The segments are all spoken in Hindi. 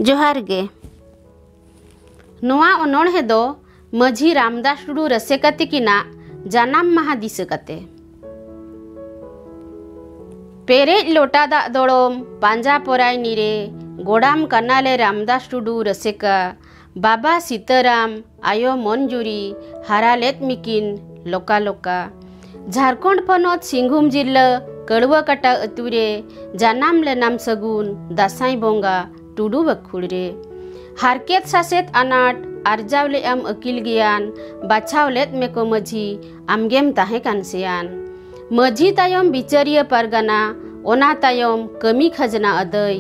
जोहार गे नोआ ओनोणहे दो माझी रामदास टुडू रसेका तिकिना जानाम माहा दिस कते पेरेज लोटा दा दोड़ोम पांजा पोराय नीरे गोडाम कनाले रामदास टुडू रसेका बाबा सीताराम आयो मनजुरी हारालेत मिकिन लोका लोका झारखंड पनोत सिंघुम जिल्ला कड़ुआकाटा अतुरे जानाम लेनाम सगुन दासाई बोंगा टुडू बखुड़रे हारकेत सासेत अनाट आरजावले आम अकिल गियान बाछावलेत मेको मझी आमगेम ताहे कानसियान मझी तायम बिचारिया पारगाना ओना तायम कमी खजना अदय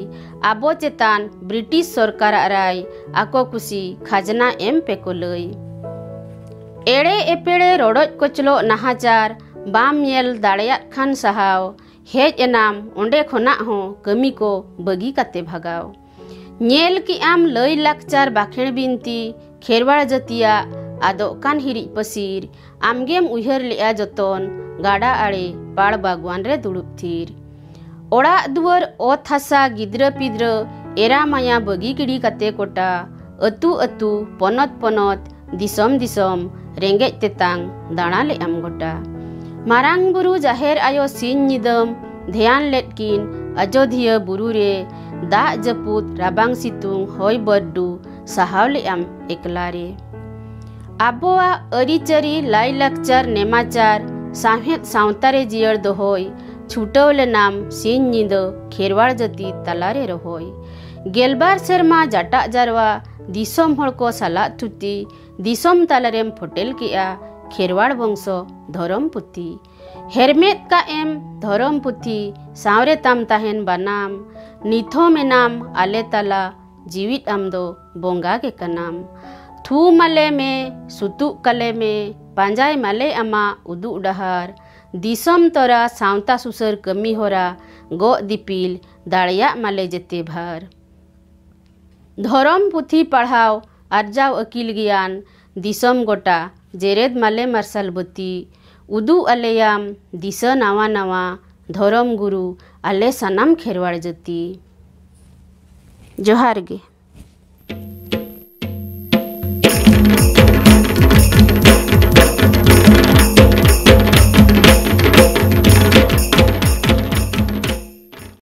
आबो चेतान ब्रिटिश सरकार राय आको कुसी खजना एम पेको लय एड़े एपेड़े रोडोज कोचलो नाहाचार balm L दाड़ेयात Khan सहाव hedge eNAM ओंडे खोना हो कमी को बगी काते भगाव नेल की आम लय लाकचार बाखेड़ बिनती खेरवाड़ जतिया आदो कान हिरी पसीर आमगेम उहर लेआ जतन गाड़ा आड़े पाड़ बागवान रे दुड़ुब थीर ओड़ा दुआर ओत हासा गिद्र पिद्र एरा माया बगी गिड़ी काते कोटा अतु अतु पनत पनत दिसम दिसम रेंगेज तेतांग दाणा ले आम गोटा मारांग बुरु जाहेर आयो सीन निदम ध्यान लेटकिन अयोध्या बुरु रे दा जपुत राबांग सितुंग होय बड्डू सहावले आम एकलारे आबोआ अरिचरी लाई लाकचार नेमाचार साहेत सावतारे जियर दोहोय छुटवले नाम सीन निद खेरवाड़ जती तलारे रहोय गेलबार सेरमा जाटा जारवा दिसम हड़ को साला थुती दिसम तालारेम फोटेल किया खेरवाड़ वंशो धरम पुथी हेरमेत का एम धरम पुथी सावरे ताम ताहेन बानाम निथो में नाम आले ताला जीवित आमदो बोंगा के कनाम थू मले में सुतु कले में पांजाय मले अमा उदु डहार दिसम तोरा सावता सुसर कमी होरा गो दिपिल दाड़िया मले जेते भार धरम पुथी पढ़ाव आरजाव अकिल गियान दिसम गोटा जेरेद माले मार्शल बती उदु आलेयाम दिशा नावा नावा धरम गुरु आले सनाम खेरवाड़ जती जोहार गे।